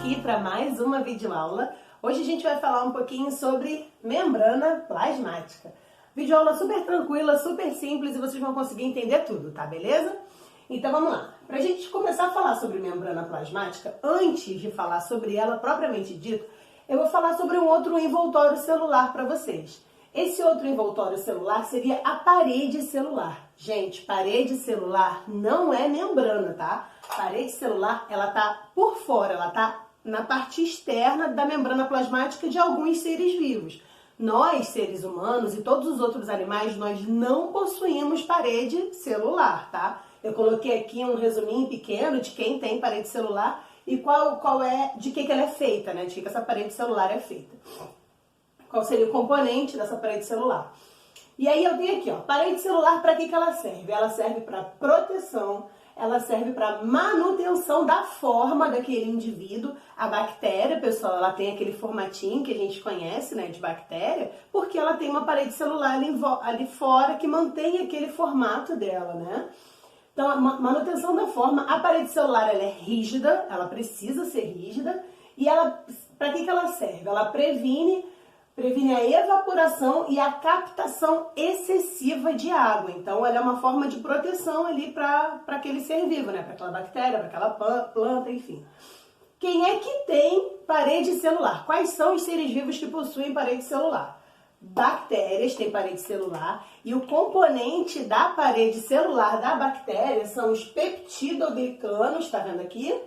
aqui para mais uma videoaula. Hoje a gente vai falar um pouquinho sobre membrana plasmática. Videoaula super tranquila, super simples e vocês vão conseguir entender tudo, tá? Beleza? Então vamos lá. Para a gente começar a falar sobre membrana plasmática, antes de falar sobre ela propriamente dito, eu vou falar sobre um outro envoltório celular para vocês. Esse outro envoltório celular seria a parede celular. Gente, parede celular não é membrana, tá? Parede celular, ela tá por fora, ela tá na parte externa da membrana plasmática de alguns seres vivos. Nós, seres humanos e todos os outros animais, nós não possuímos parede celular, tá? Eu coloquei aqui um resuminho pequeno de quem tem parede celular e de que ela é feita, né? De que essa parede celular é feita. Qual seria o componente dessa parede celular? E aí eu tenho aqui, ó, parede celular, para que ela serve? Ela serve para proteção, ela serve para manutenção da forma daquele indivíduo. A bactéria, pessoal, ela tem aquele formatinho que a gente conhece, né, de bactéria, porque ela tem uma parede celular ali fora que mantém aquele formato dela, né? Então, a manutenção da forma, a parede celular, ela é rígida, ela precisa ser rígida, e ela, para que ela serve? Ela previne a evaporação e a captação excessiva de água. Então, ela é uma forma de proteção ali para aquele ser vivo, né? Para aquela bactéria, para aquela planta, enfim. Quem é que tem parede celular? Quais são os seres vivos que possuem parede celular? Bactérias têm parede celular e o componente da parede celular da bactéria são os peptidoglicanos, tá vendo aqui?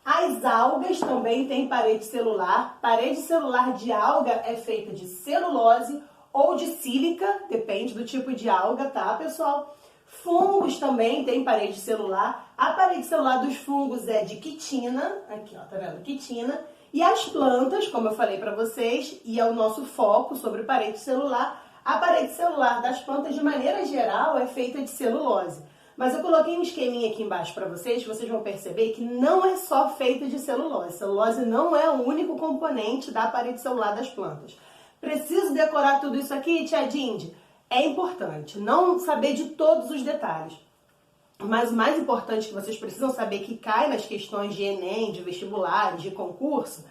As algas também têm parede celular. Parede celular de alga é feita de celulose ou de sílica, depende do tipo de alga, tá, pessoal? Fungos também têm parede celular. A parede celular dos fungos é de quitina, aqui ó, tá vendo? Quitina. E as plantas, como eu falei para vocês, e é o nosso foco sobre parede celular, a parede celular das plantas, de maneira geral, é feita de celulose. Mas eu coloquei um esqueminha aqui embaixo para vocês vão perceber que não é só feita de celulose. Celulose não é o único componente da parede celular das plantas. Preciso decorar tudo isso aqui, tia Dindi? É importante não saber de todos os detalhes. Mas o mais importante que vocês precisam saber, que cai nas questões de Enem, de vestibulares, de concurso,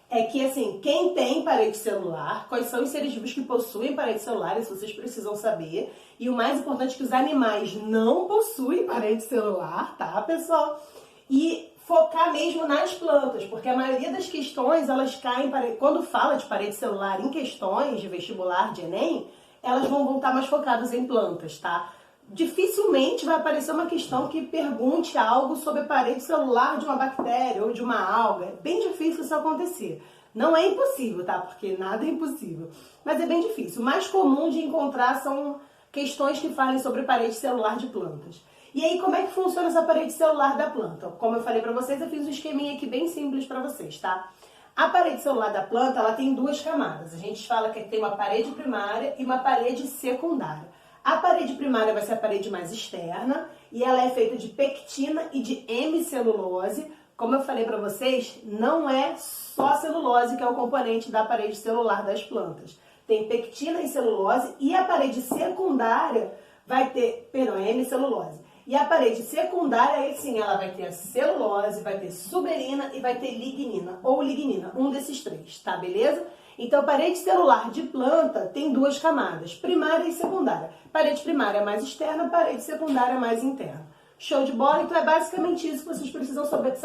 é que, assim, quem tem parede celular, quais são os seres vivos que possuem parede celular, isso vocês precisam saber. E o mais importante é que os animais não possuem parede celular, tá, pessoal? E focar mesmo nas plantas, porque a maioria das questões, elas caem, quando fala de parede celular em questões de vestibular, de Enem, elas vão estar mais focadas em plantas, tá? Dificilmente vai aparecer uma questão que pergunte algo sobre a parede celular de uma bactéria ou de uma alga. É bem difícil isso acontecer. Não é impossível, tá? Porque nada é impossível. Mas é bem difícil. O mais comum de encontrar são questões que falem sobre parede celular de plantas. E aí, como é que funciona essa parede celular da planta? Como eu falei pra vocês, eu fiz um esqueminha aqui bem simples pra vocês, tá? A parede celular da planta, ela tem duas camadas. A gente fala que tem uma parede primária e uma parede secundária. A parede primária vai ser a parede mais externa e ela é feita de pectina e de hemicelulose. Como eu falei para vocês, não é só a celulose que é o componente da parede celular das plantas. Tem pectina e celulose e a parede secundária vai ter, hemicelulose. E a parede secundária, aí sim, ela vai ter a celulose, vai ter suberina e vai ter lignina ou lignina, um desses três, tá? Beleza? Então, parede celular de planta tem duas camadas, primária e secundária. Parede primária é mais externa, parede secundária é mais interna. Show de bola? Então, é basicamente isso que vocês precisam saber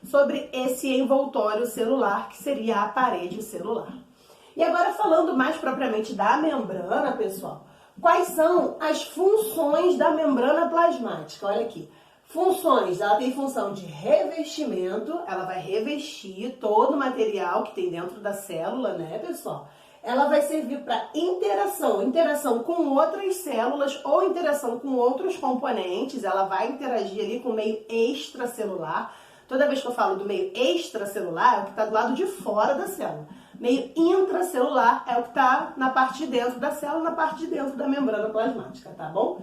sobre esse envoltório celular, que seria a parede celular. E agora, falando mais propriamente da membrana, pessoal, quais são as funções da membrana plasmática? Olha aqui. Funções, ela tem função de revestimento, ela vai revestir todo o material que tem dentro da célula, né, pessoal? Ela vai servir para interação com outras células ou interação com outros componentes, ela vai interagir ali com o meio extracelular. Toda vez que eu falo do meio extracelular, é o que está do lado de fora da célula. Meio intracelular é o que está na parte de dentro da célula, na parte de dentro da membrana plasmática, tá bom?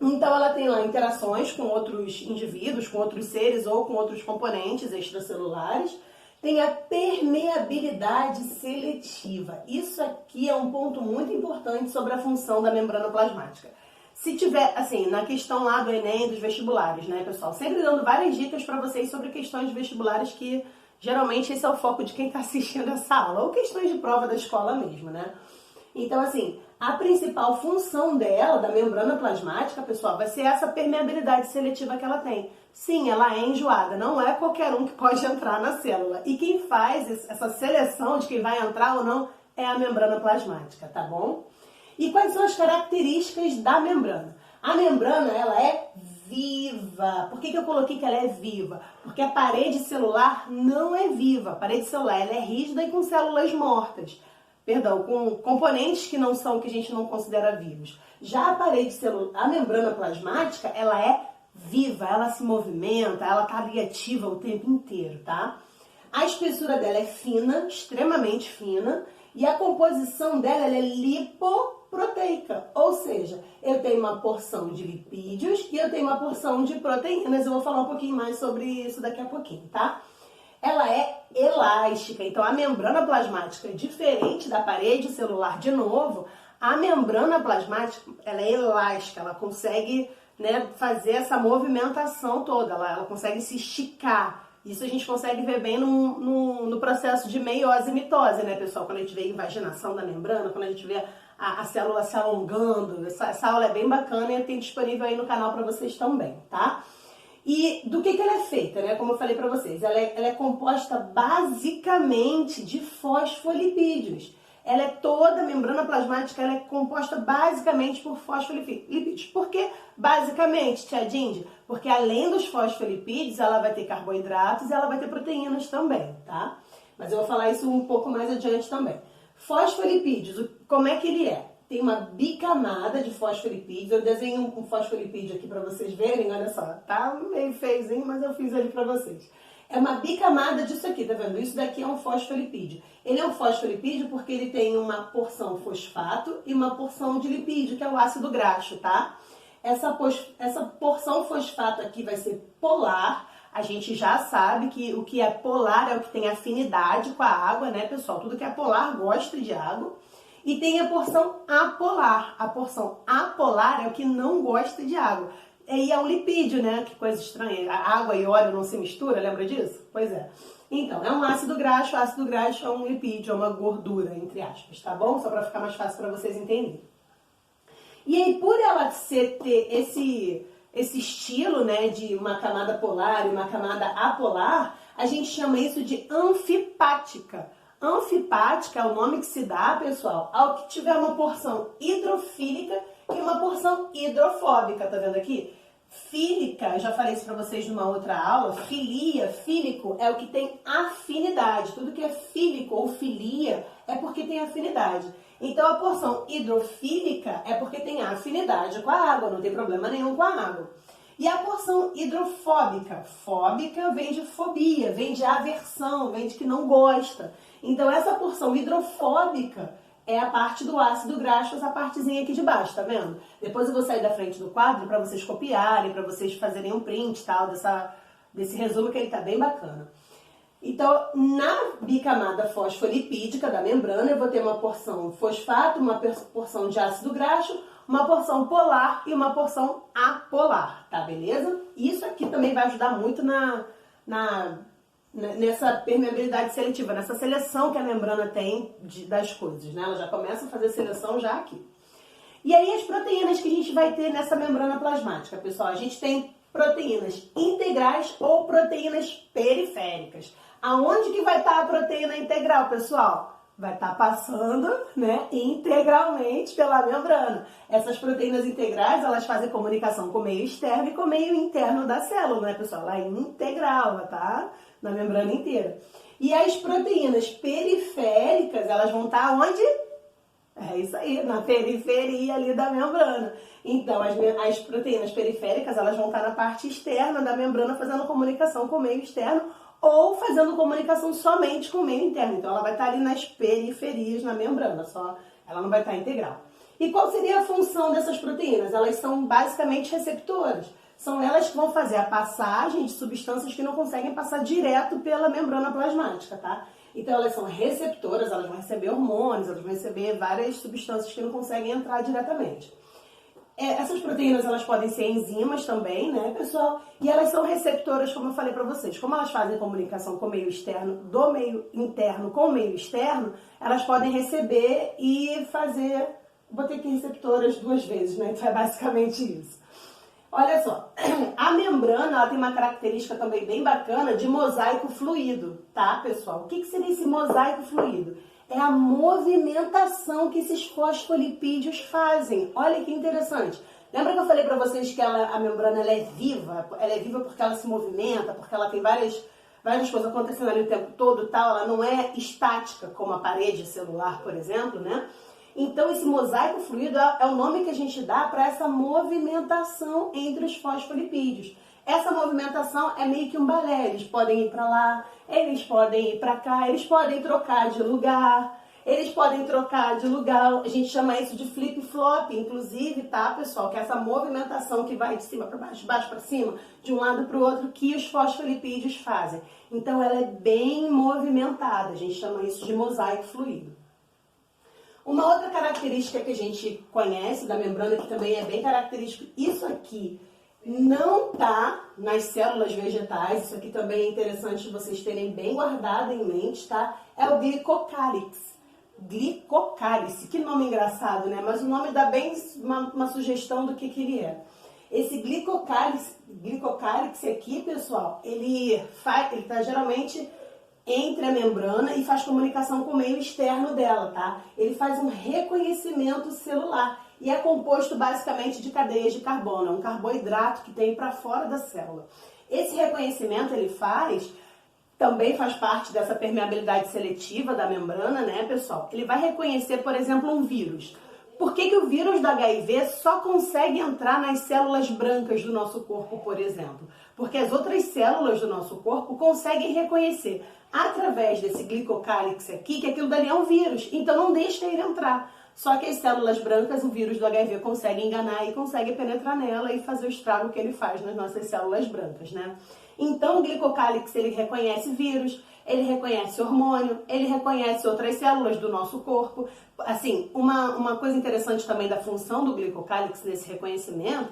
Então, ela tem lá interações com outros indivíduos, com outros seres ou com outros componentes extracelulares. Tem a permeabilidade seletiva. Isso aqui é um ponto muito importante sobre a função da membrana plasmática. Se tiver, assim, na questão lá do Enem, dos vestibulares, né, pessoal? Sempre dando várias dicas para vocês sobre questões de vestibulares que Geralmente esse é o foco de quem está assistindo essa aula, ou questões de prova da escola mesmo, né? Então, assim, a principal função dela, da membrana plasmática, pessoal, vai ser essa permeabilidade seletiva que ela tem. Sim, ela é enjoada, não é qualquer um que pode entrar na célula. E quem faz essa seleção de quem vai entrar ou não é a membrana plasmática, tá bom? E quais são as características da membrana? A membrana, ela é viva. Por que eu coloquei que ela é viva? Porque a parede celular não é viva. A parede celular, ela é rígida e com células mortas. Perdão, com componentes que não são, que a gente não considera vivos. Já a parede celular, a membrana plasmática, ela é viva, ela se movimenta, ela está ali ativa o tempo inteiro, tá? A espessura dela é fina, extremamente fina, e a composição dela ela é lipoproteica, ou seja, eu tenho uma porção de lipídios e eu tenho uma porção de proteínas. Eu vou falar um pouquinho mais sobre isso daqui a pouquinho, tá? Ela é elástica, então a membrana plasmática, diferente da parede celular, de novo, a membrana plasmática ela é elástica, ela consegue, né, fazer essa movimentação toda, ela consegue se esticar. Isso a gente consegue ver bem no processo de meiose e mitose, né, pessoal? Quando a gente vê a invaginação da membrana, quando a gente vê a célula se alongando. Essa aula é bem bacana e tem disponível aí no canal para vocês também, tá? E do que ela é feita, né? Como eu falei para vocês, ela é composta basicamente de fosfolipídios. Ela é toda, a membrana plasmática, ela é composta basicamente por fosfolipídios. Por que basicamente, tia Dindi? Porque além dos fosfolipídios, ela vai ter carboidratos e ela vai ter proteínas também, tá? Mas eu vou falar isso um pouco mais adiante também. Fosfolipídios, como é que ele é? Tem uma bicamada de fosfolipídios. Eu desenhei um fosfolipídio aqui para vocês verem, olha só. Tá meio feiozinho, mas eu fiz ele para vocês. É uma bicamada disso aqui, tá vendo? Isso daqui é um fosfolipídio. Ele é um fosfolipídio porque ele tem uma porção fosfato e uma porção de lipídio, que é o ácido graxo, tá? Essa porção fosfato aqui vai ser polar. A gente já sabe que o que é polar é o que tem afinidade com a água, né, pessoal? Tudo que é polar gosta de água. E tem a porção apolar. A porção apolar é o que não gosta de água. E é um lipídio, né? Que coisa estranha. A água e óleo não se mistura, lembra disso? Pois é. Então, é um ácido graxo. O ácido graxo é um lipídio, é uma gordura, entre aspas, tá bom? Só para ficar mais fácil para vocês entenderem. E aí, por ela ter esse estilo, né, de uma camada polar e uma camada apolar, a gente chama isso de anfipática. Anfipática é o nome que se dá, pessoal, ao que tiver uma porção hidrofílica e uma porção hidrofóbica, tá vendo aqui? Fílica, já falei isso pra vocês numa outra aula, filia, fílico é o que tem afinidade. Tudo que é fílico ou filia é porque tem afinidade. Então a porção hidrofílica é porque tem afinidade com a água, não tem problema nenhum com a água. E a porção hidrofóbica, fóbica vem de fobia, vem de aversão, vem de que não gosta. Então essa porção hidrofóbica é a parte do ácido graxo, essa partezinha aqui de baixo, tá vendo? Depois eu vou sair da frente do quadro para vocês copiarem, para vocês fazerem um print, tal, desse resumo que ele tá bem bacana. Então, na bicamada fosfolipídica da membrana, eu vou ter uma porção fosfato, uma porção de ácido graxo, uma porção polar e uma porção apolar, tá beleza? Isso aqui também vai ajudar muito nessa permeabilidade seletiva, nessa seleção que a membrana tem das coisas, né? Ela já começa a fazer seleção já aqui. E aí as proteínas que a gente vai ter nessa membrana plasmática, pessoal, a gente tem proteínas integrais ou proteínas periféricas. Aonde que vai estar a proteína integral, pessoal? Vai estar passando, né, integralmente pela membrana. Essas proteínas integrais, elas fazem comunicação com o meio externo e com o meio interno da célula, né, pessoal? Ela é integral, ela tá na membrana inteira. E as proteínas periféricas, elas vão estar onde? É isso aí, na periferia ali da membrana. Então, as proteínas periféricas, elas vão estar na parte externa da membrana, fazendo comunicação com o meio externo, ou fazendo comunicação somente com o meio interno. Então, ela vai estar ali nas periferias na membrana, só ela não vai estar integral. E qual seria a função dessas proteínas? Elas são basicamente receptoras. São elas que vão fazer a passagem de substâncias que não conseguem passar direto pela membrana plasmática, tá? Então, elas são receptoras, elas vão receber hormônios, elas vão receber várias substâncias que não conseguem entrar diretamente. essas proteínas, elas podem ser enzimas também, né, pessoal? E elas são receptoras, como eu falei para vocês. Como elas fazem comunicação com o meio externo, do meio interno com o meio externo, elas podem receber e fazer... Vou ter que receptoras 2 vezes, né? Então é basicamente isso. Olha só, a membrana ela tem uma característica também bem bacana de mosaico fluido, tá, pessoal? O que seria esse mosaico fluido? É a movimentação que esses fosfolipídios fazem. Olha que interessante. Lembra que eu falei para vocês que a membrana ela é viva? Ela é viva porque ela se movimenta, porque ela tem várias coisas acontecendo ali o tempo todo, tal. Ela não é estática como a parede celular, por exemplo, né? Então, esse mosaico fluido é o nome que a gente dá para essa movimentação entre os fosfolipídios. Essa movimentação é meio que um balé. Eles podem ir para lá, eles podem ir para cá, eles podem trocar de lugar, A gente chama isso de flip-flop, inclusive, tá, pessoal? Que é essa movimentação que vai de cima para baixo, de baixo para cima, de um lado para o outro, que os fosfolipídios fazem. Então, ela é bem movimentada. A gente chama isso de mosaico fluido. Uma outra característica que a gente conhece da membrana, que também é bem característico, isso aqui não tá nas células vegetais, isso aqui também é interessante vocês terem bem guardado em mente, tá? É o glicocálix. Glicocálice, que nome engraçado, né? Mas o nome dá bem uma sugestão do que ele é. Esse glicocálix aqui, pessoal, ele tá geralmente entre a membrana e faz comunicação com o meio externo dela, tá? Ele faz um reconhecimento celular e é composto basicamente de cadeias de carbono, é um carboidrato que tem para fora da célula. Esse reconhecimento também faz parte dessa permeabilidade seletiva da membrana, né, pessoal? Ele vai reconhecer, por exemplo, um vírus. Por que o vírus do HIV só consegue entrar nas células brancas do nosso corpo, por exemplo? Porque as outras células do nosso corpo conseguem reconhecer através desse glicocálix aqui que aquilo dali é um vírus, então não deixa ele entrar. Só que as células brancas, o vírus do HIV consegue enganar e consegue penetrar nela e fazer o estrago que ele faz nas nossas células brancas, né? Então o glicocálix, ele reconhece vírus, ele reconhece hormônio, ele reconhece outras células do nosso corpo. Assim, uma coisa interessante também da função do glicocálix nesse reconhecimento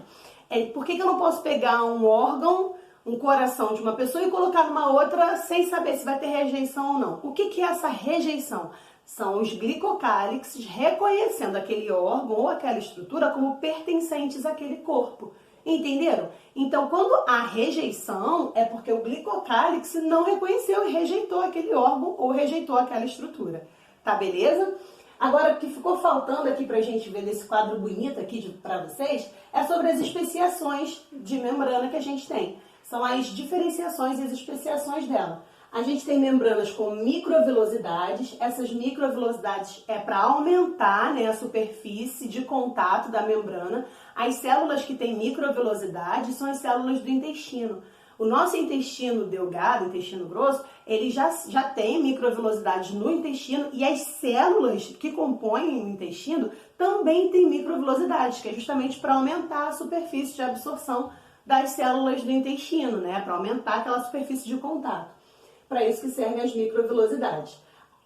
é por que eu não posso pegar um órgão, um coração de uma pessoa e colocar numa outra sem saber se vai ter rejeição ou não. O que é essa rejeição? São os glicocálixes reconhecendo aquele órgão ou aquela estrutura como pertencentes àquele corpo. Entenderam? Então, quando há rejeição, é porque o glicocálix não reconheceu e rejeitou aquele órgão ou rejeitou aquela estrutura. Tá, beleza? Agora, o que ficou faltando aqui pra gente ver desse quadro bonito aqui pra vocês é sobre as especiações de membrana que a gente tem. São as diferenciações e as especiações dela. A gente tem membranas com microvilosidades. Essas microvilosidades é para aumentar, né, a superfície de contato da membrana. As células que têm microvilosidade são as células do intestino. O nosso intestino delgado, intestino grosso, ele já tem microvilosidades no intestino e as células que compõem o intestino também têm microvilosidades, que é justamente para aumentar a superfície de absorção das células do intestino, né, para aumentar aquela superfície de contato. Para isso que servem as microvilosidades.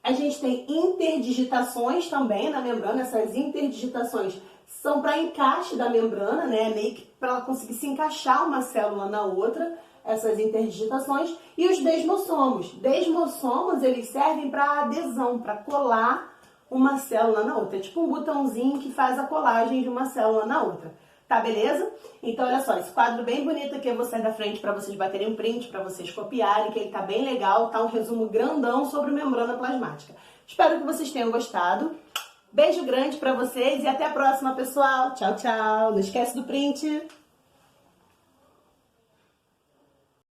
A gente tem interdigitações também na membrana. Essas interdigitações são para encaixe da membrana, né? Meio que para ela conseguir se encaixar uma célula na outra, essas interdigitações. E os desmossomos. Desmossomos, eles servem para adesão, para colar uma célula na outra. É tipo um botãozinho que faz a colagem de uma célula na outra. Tá, beleza? Então, olha só, esse quadro bem bonito aqui eu vou sair da frente para vocês baterem um print, para vocês copiarem, que ele tá bem legal, tá um resumo grandão sobre membrana plasmática. Espero que vocês tenham gostado. Beijo grande para vocês e até a próxima, pessoal. Tchau, tchau. Não esquece do print.